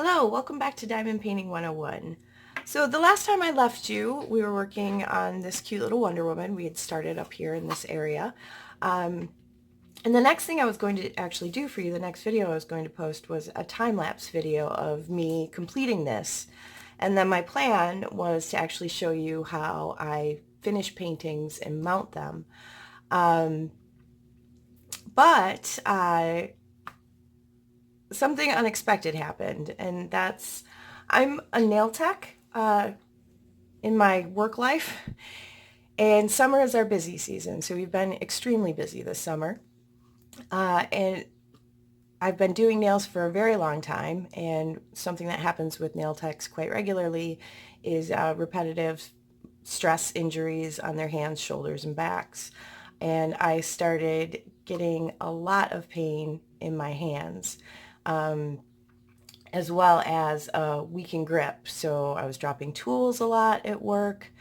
Hello, welcome back to Diamond Painting 101. So the last time I left you, we were working on this cute little Wonder Woman we had started up here in this area. And the next thing I was going to actually do for you, the next video I was going to post was a time-lapse video of me completing this. And then my plan was to actually show you how I finish paintings and mount them. But something unexpected happened, and that's I'm a nail tech in my work life, and summer is our busy season, so we've been extremely busy this summer. And I've been doing nails for a very long time, and something that happens with nail techs quite regularly is repetitive stress injuries on their hands, shoulders, and backs. And I started getting a lot of pain in my hands, as well as a weakened grip. So I was dropping tools a lot at work.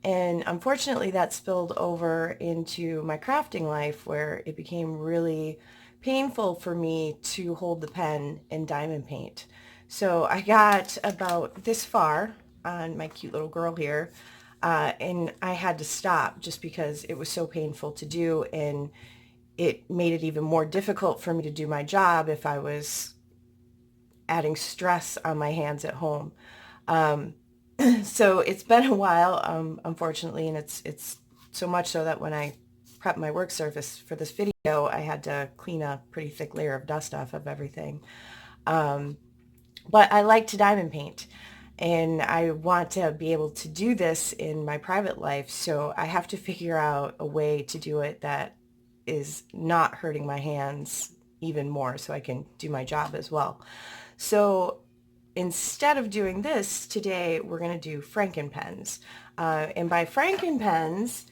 And unfortunately, that spilled over into my crafting life, where it became really painful for me to hold the pen and diamond paint. So I got about this far on my cute little girl here, and I had to stop just because it was so painful to do, and it made it even more difficult for me to do my job if I was adding stress on my hands at home. So it's been a while, unfortunately, and it's so much so that when I prepped my work surface for this video, I had to clean a pretty thick layer of dust off of everything. But I like to diamond paint, and I want to be able to do this in my private life, so I have to figure out a way to do it that is not hurting my hands even more, so I can do my job as well. So instead of doing this today, we're going to do Franken Pens. And by Franken Pens,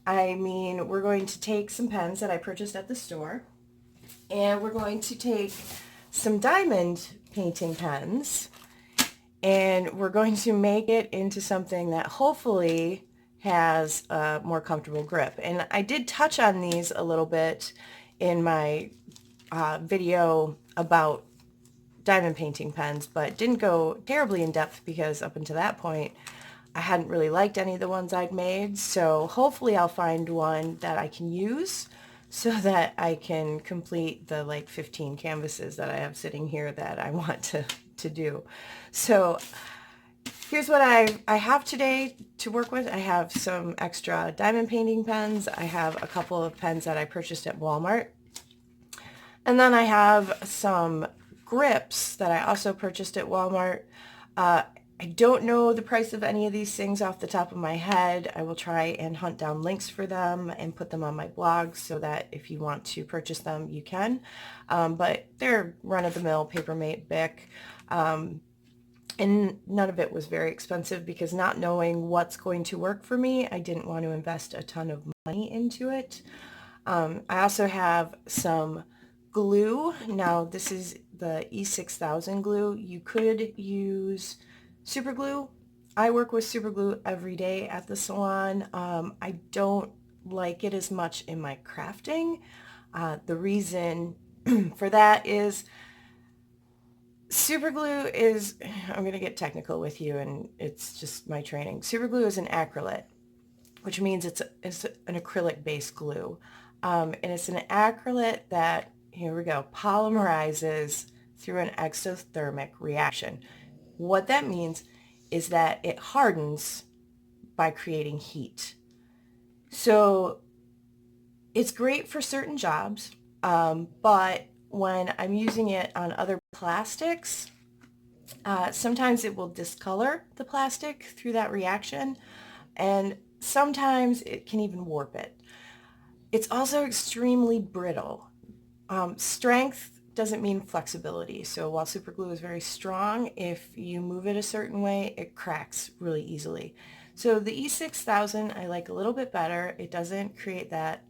I mean we're going to take some pens that I purchased at the store, and we're going to take some diamond painting pens, and we're going to make it into something that hopefully has a more comfortable grip. And I did touch on these a little bit in my video about diamond painting pens, but didn't go terribly in depth because up until that point I hadn't really liked any of the ones I'd made. So hopefully I'll find one that I can use so that I can complete the like 15 canvases that I have sitting here that I want to do. So here's what I have today to work with. I have some extra diamond painting pens. I have a couple of pens that I purchased at Walmart. And then I have some grips that I also purchased at Walmart. I don't know the price of any of these things off the top of my head. I will try and hunt down links for them and put them on my blog so that if you want to purchase them, you can. But they're run-of-the-mill Papermate Bic. And none of it was very expensive because, not knowing what's going to work for me, I didn't want to invest a ton of money into it. I also have some glue. Now this is the E6000 glue. You could use super glue. I work with super glue every day at the salon. I don't like it as much in my crafting. The reason for that is super glue is, I'm going to get technical with you, and it's just my training. Super glue is an acrylate, which means it's an acrylic-based glue. And it's an acrylate that, here we go, polymerizes through an exothermic reaction. What that means is that it hardens by creating heat. So it's great for certain jobs, but when I'm using it on other plastics, sometimes it will discolor the plastic through that reaction, and sometimes it can even warp it. It's also extremely brittle. Strength doesn't mean flexibility. So while super glue is very strong, if you move it a certain way, it cracks really easily. So the E6000 I like a little bit better. It doesn't create that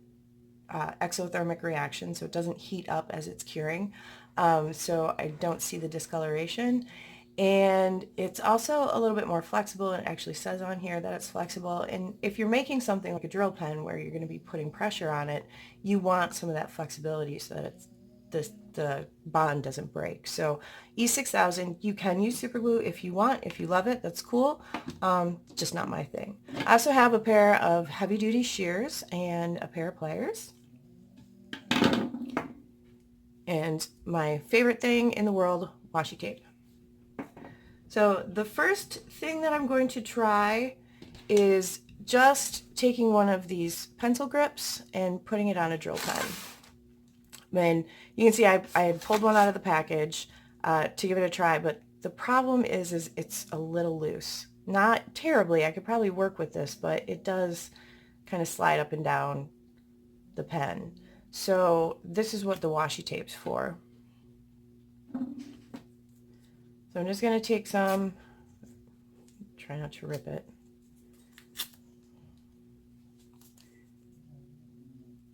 exothermic reaction, so it doesn't heat up as it's curing. So I don't see the discoloration. And it's also a little bit more flexible. It actually says on here that it's flexible. And if you're making something like a drill pen where you're going to be putting pressure on it, you want some of that flexibility so that the bond doesn't break. So E6000, you can use super glue if you want, if you love it, that's cool. Just not my thing. I also have a pair of heavy duty shears and a pair of pliers. And my favorite thing in the world, washi tape. So the first thing that I'm going to try is just taking one of these pencil grips and putting it on a drill pen. And you can see I had pulled one out of the package to give it a try, but the problem is it's a little loose. Not terribly, I could probably work with this, but it does kind of slide up and down the pen. So this is what the washi tape's for. So I'm just going to take some, try not to rip it,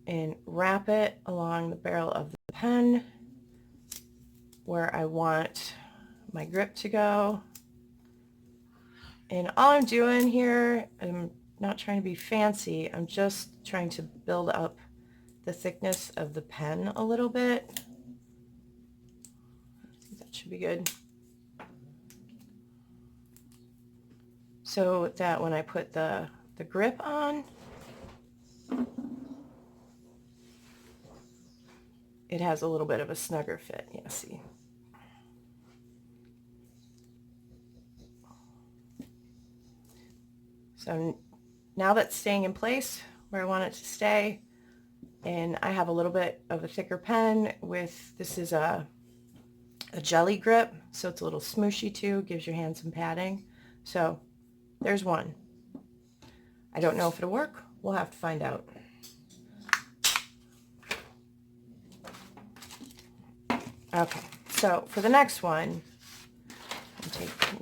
and wrap it along the barrel of the pen where I want my grip to go. And all I'm doing here, I'm not trying to be fancy, I'm just trying to build up the thickness of the pen a little bit. I think that should be good. So that when I put the grip on, it has a little bit of a snugger fit. Yeah, see. So now that's staying in place where I want it to stay, and I have a little bit of a thicker pen with, this is a jelly grip, so it's a little smooshy too, gives your hand some padding. So there's one. I don't know if it'll work. We'll have to find out. Okay, so for the next one, I'm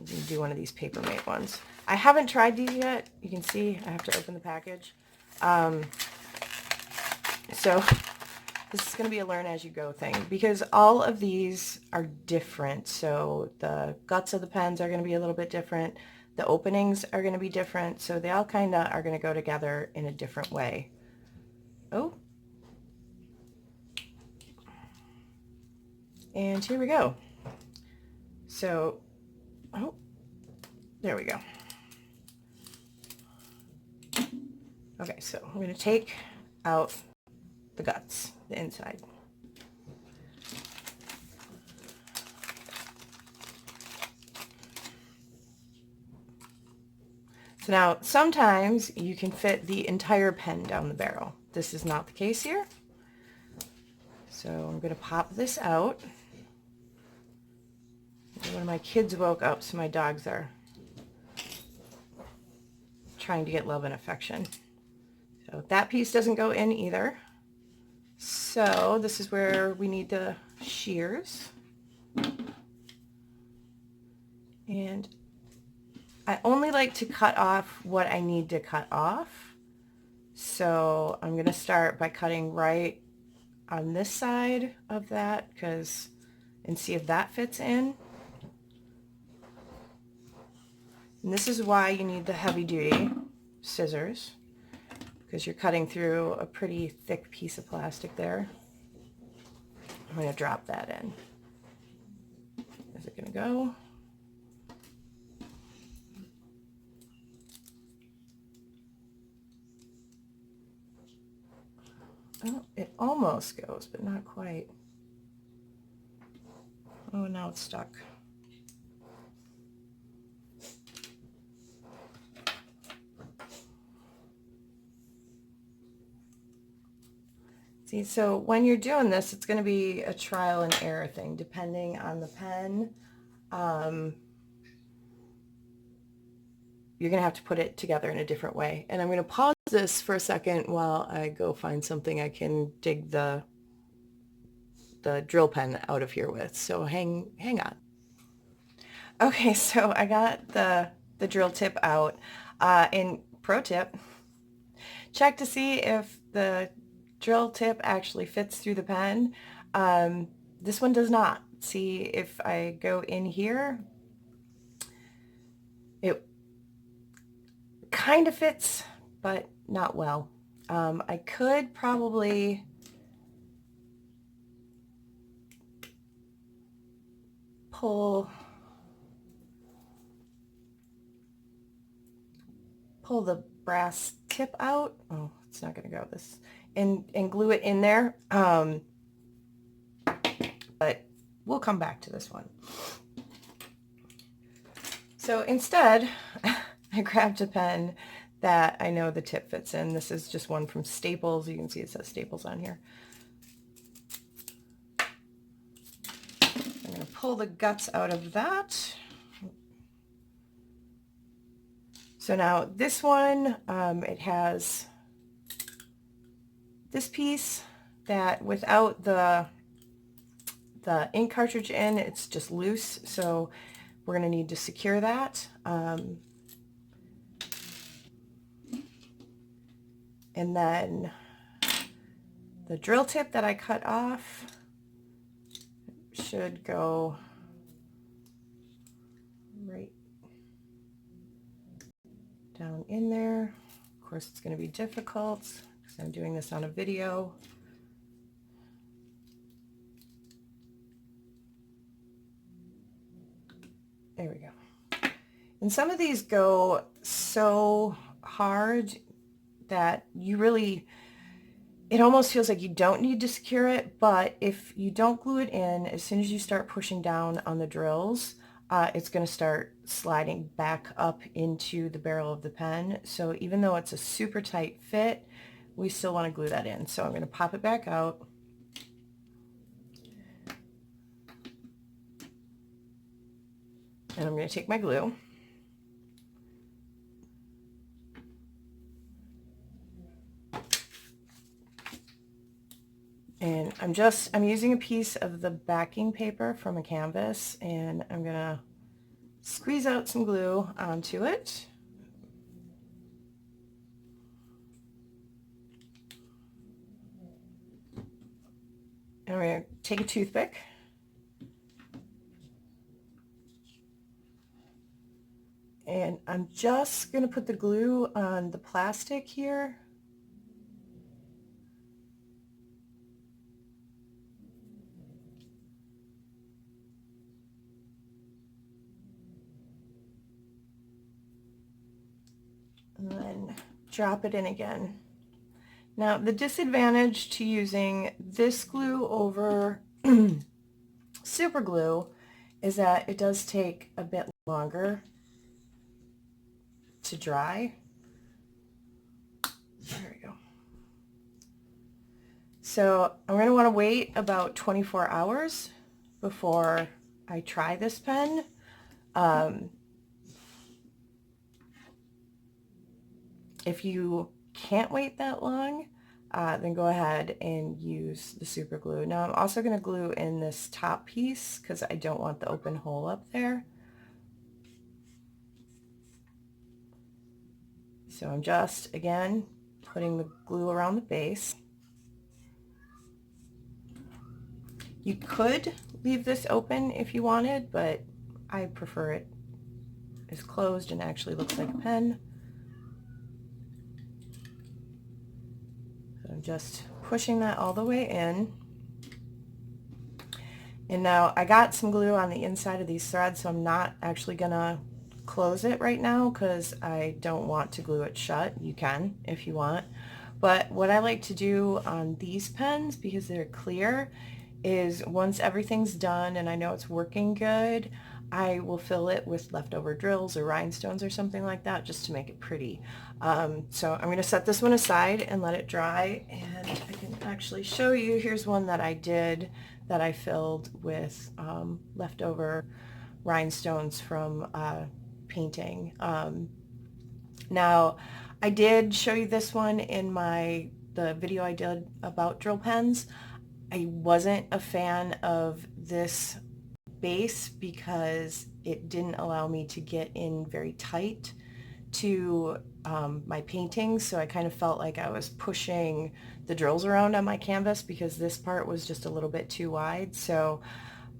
gonna do one of these Papermate ones. I haven't tried these yet. You can see I have to open the package. So this is going to be a learn as you go thing, because all of these are different. So the guts of the pens are going to be a little bit different. The openings are going to be different. So they all kind of are going to go together in a different way. Oh. And here we go. So, oh, there we go. Okay, so I'm going to take out the guts, the inside. So now, sometimes you can fit the entire pen down the barrel. This is not the case here. So I'm going to pop this out. One of my kids woke up, so my dogs are trying to get love and affection. So that piece doesn't go in either. So this is where we need the shears. And I only like to cut off what I need to cut off. So I'm going to start by cutting right on this side of that, and see if that fits in. And this is why you need the heavy duty scissors, because you're cutting through a pretty thick piece of plastic there. I'm going to drop that in. Is it going to go? Oh, it almost goes, but not quite. Oh, now it's stuck. See, so when you're doing this, it's going to be a trial and error thing, depending on the pen. You're going to have to put it together in a different way. And I'm going to pause this for a second while I go find something I can dig the drill pen out of here with. So hang on. Okay, so I got the drill tip out. And pro tip, check to see if the drill tip actually fits through the pen. This one does not. See, if I go in here, it kind of fits, but not well. I could probably pull the brass tip out. Oh, it's not going to go this, and glue it in there. But we'll come back to this one. So instead, I grabbed a pen that I know the tip fits in. This is just one from Staples. You can see it says Staples on here. I'm going to pull the guts out of that. So now this one, it has this piece that without the ink cartridge in, it's just loose. So we're going to need to secure that. And then the drill tip that I cut off should go right down in there. Of course, it's going to be difficult because I'm doing this on a video. There we go. And some of these go so hard that you really, it almost feels like you don't need to secure it, but if you don't glue it in, as soon as you start pushing down on the drills, it's going to start sliding back up into the barrel of the pen. So even though it's a super tight fit, we still want to glue that in. So I'm going to pop it back out. And I'm going to take my glue. And I'm using a piece of the backing paper from a canvas, and I'm going to squeeze out some glue onto it. And I'm going to take a toothpick. And I'm just going to put the glue on the plastic here. And then drop it in again. Now, the disadvantage to using this glue over super glue is that it does take a bit longer to dry. There we go. So I'm going to want to wait about 24 hours before I try this pen. If you can't wait that long, then go ahead and use the super glue. Now I'm also going to glue in this top piece because I don't want the open hole up there. So I'm just, again, putting the glue around the base. You could leave this open if you wanted, but I prefer it is closed and actually looks like a pen. So I'm just pushing that all the way in. And now I got some glue on the inside of these threads, so I'm not actually gonna close it right now because I don't want to glue it shut. You can if you want. But what I like to do on these pens, because they're clear, is once everything's done and I know it's working good, I will fill it with leftover drills or rhinestones or something like that just to make it pretty. So I'm going to set this one aside and let it dry, and I can actually show you. Here's one that I did that I filled with leftover rhinestones from painting. Now, I did show you this one in the video I did about drill pens. I wasn't a fan of this base because it didn't allow me to get in very tight to my paintings, so I kind of felt like I was pushing the drills around on my canvas because this part was just a little bit too wide. So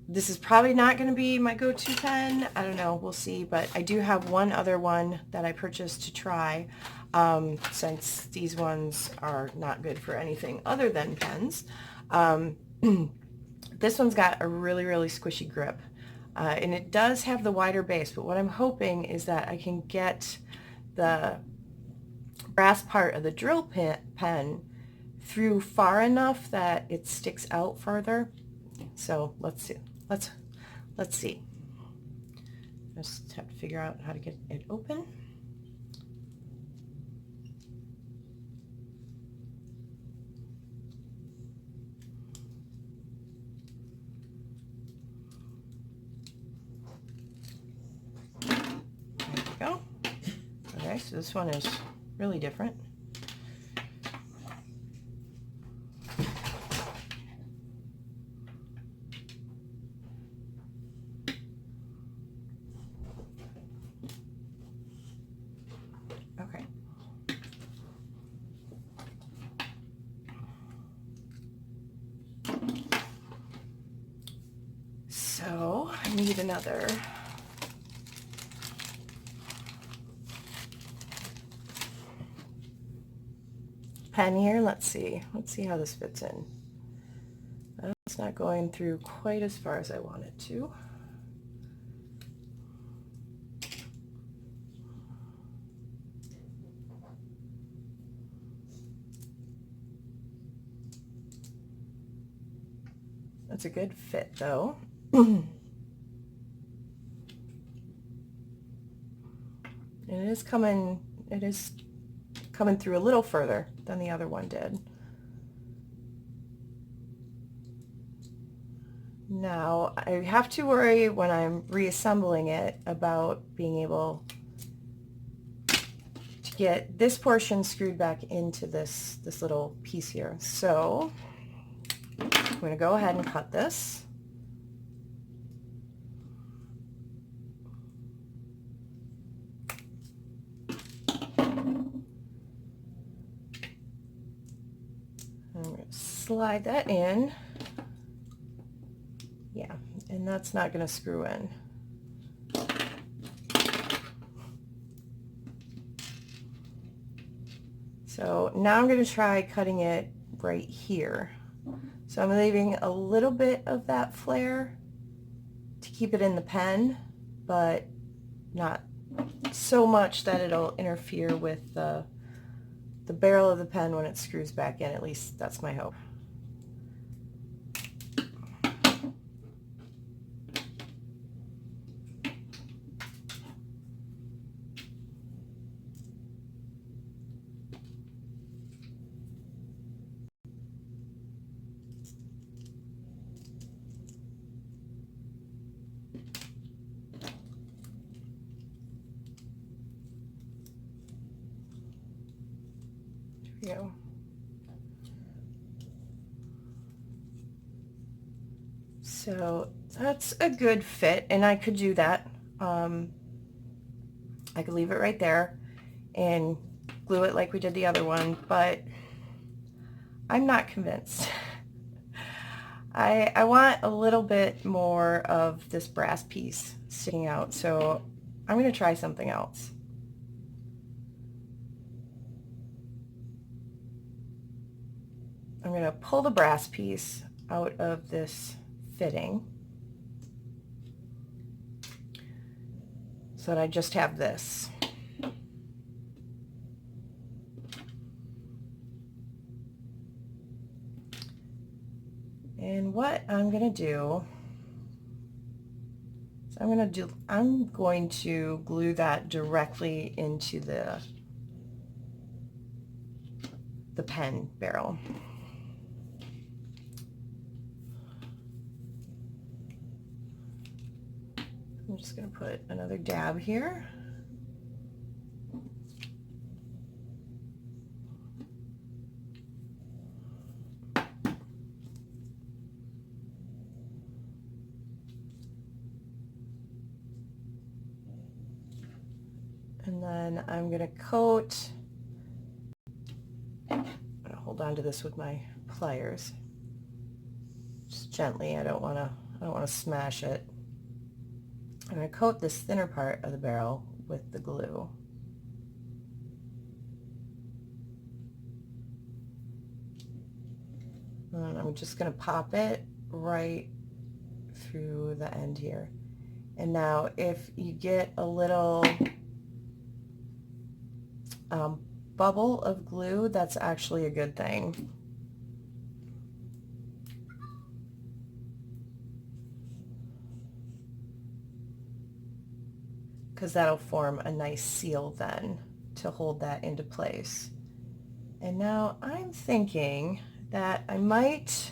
this is probably not going to be my go-to pen. I don't know, we'll see, but I do have one other one that I purchased to try since these ones are not good for anything other than pens. This one's got a really, really squishy grip. And it does have the wider base, but what I'm hoping is that I can get the brass part of the drill pen through far enough that it sticks out further. So let's see. Let's see. Just have to figure out how to get it open. There we go. Okay, so this one is really different. Okay. So I need another pen here. Let's see how this fits in. It's not going through quite as far as I want it to. That's a good fit though. And it is coming through a little further than the other one did. Now I have to worry when I'm reassembling it about being able to get this portion screwed back into this little piece here. So I'm going to go ahead and cut this. I'm going to slide that in. Yeah, and that's not going to screw in. So now I'm going to try cutting it right here. So I'm leaving a little bit of that flare to keep it in the pen, but not so much that it'll interfere with the barrel of the pen when it screws back in. At least that's my hope. Go. So that's a good fit, and I could do that. I could leave it right there and glue it like we did the other one, but I'm not convinced. I want a little bit more of this brass piece sticking out, so I'm going to try something else. I'm going to pull the brass piece out of this fitting so that I just have this. And what I'm going to do is I'm going to glue that directly into the pen barrel. I'm just going to put another dab here. And then I'm going to coat, I'm going to hold on to this with my pliers, just gently. I don't want to smash it. I'm going to coat this thinner part of the barrel with the glue. And I'm just going to pop it right through the end here. And now if you get a little bubble of glue, that's actually a good thing. Because that'll form a nice seal then to hold that into place. And now I'm thinking that I might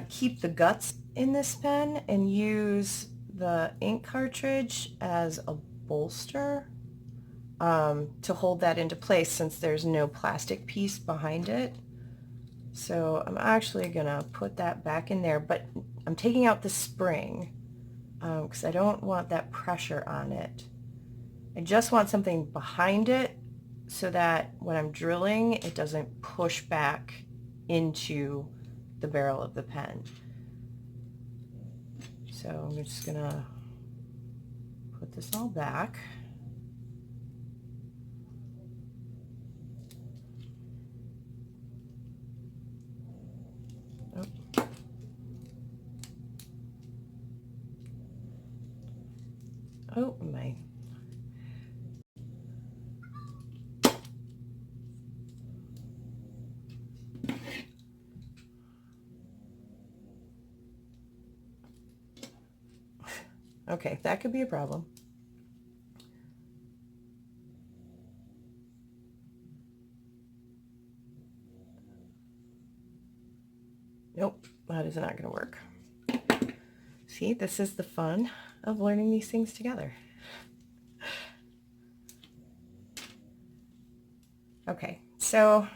keep the guts in this pen and use the ink cartridge as a bolster to hold that into place, since there's no plastic piece behind it. So I'm actually gonna put that back in there, but I'm taking out the spring because I don't want that pressure on it. I just want something behind it so that when I'm drilling, it doesn't push back into the barrel of the pen. So I'm just gonna put this all back. Oh my. Okay, that could be a problem. Nope, that is not going to work. See, this is the fun of learning these things together. Okay, so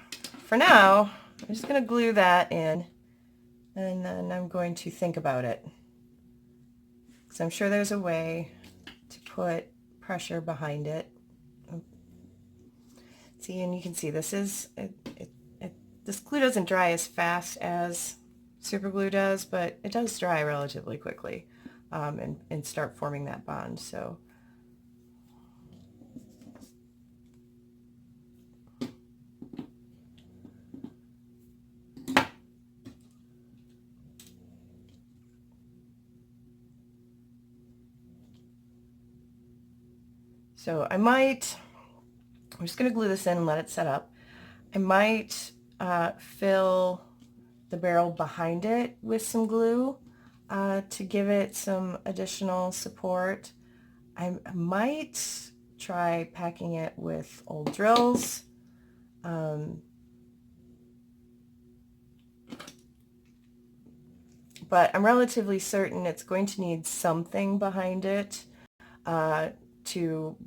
for now, I'm just going to glue that in, and then I'm going to think about it. Because I'm sure there's a way to put pressure behind it. See, and you can see this is, this glue doesn't dry as fast as super glue does, but it does dry relatively quickly and start forming that bond. So I'm just going to glue this in and let it set up. I might fill the barrel behind it with some glue to give it some additional support. I might try packing it with old drills. But I'm relatively certain it's going to need something behind it to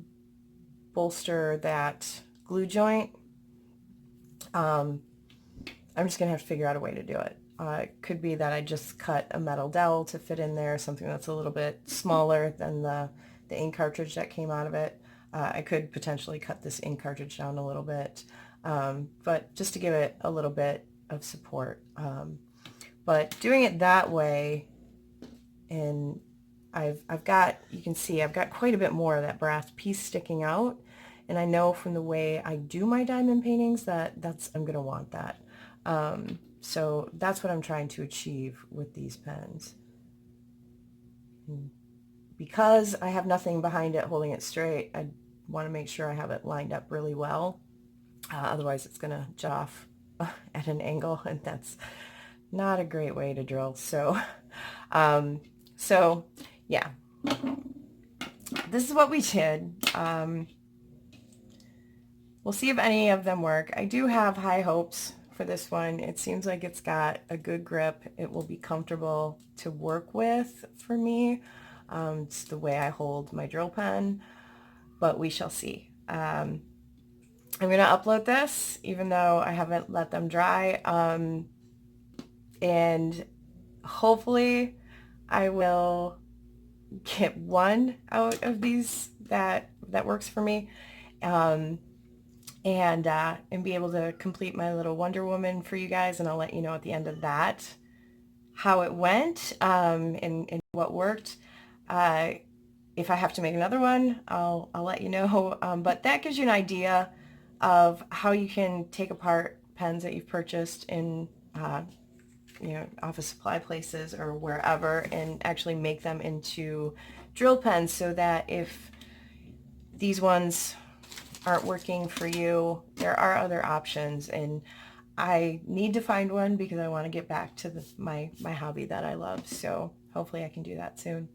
bolster that glue joint. I'm just going to have to figure out a way to do it. It could be that I just cut a metal dowel to fit in there, something that's a little bit smaller than the ink cartridge that came out of it. I could potentially cut this ink cartridge down a little bit, but just to give it a little bit of support. But doing it that way, and I've got, you can see I've got quite a bit more of that brass piece sticking out, and I know from the way I do my diamond paintings that I'm gonna want that. So that's what I'm trying to achieve with these pens. Because I have nothing behind it holding it straight, I want to make sure I have it lined up really well. Otherwise it's gonna jut off at an angle, and that's not a great way to drill. So yeah, this is what we did. We'll see if any of them work. I do have high hopes for this one. It seems like it's got a good grip. It will be comfortable to work with for me. It's the way I hold my drill pen, but we shall see. I'm going to upload this even though I haven't let them dry, and hopefully I will get one out of these that works for me, and be able to complete my little Wonder Woman for you guys, and I'll let you know at the end of that how it went, and what worked. If I have to make another one, I'll let you know, but that gives you an idea of how you can take apart pens that you've purchased in office supply places or wherever, and actually make them into drill pens, so that if these ones aren't working for you, there are other options. And I need to find one because I want to get back to my hobby that I love. So hopefully I can do that soon.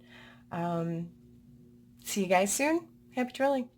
See you guys soon. Happy drilling.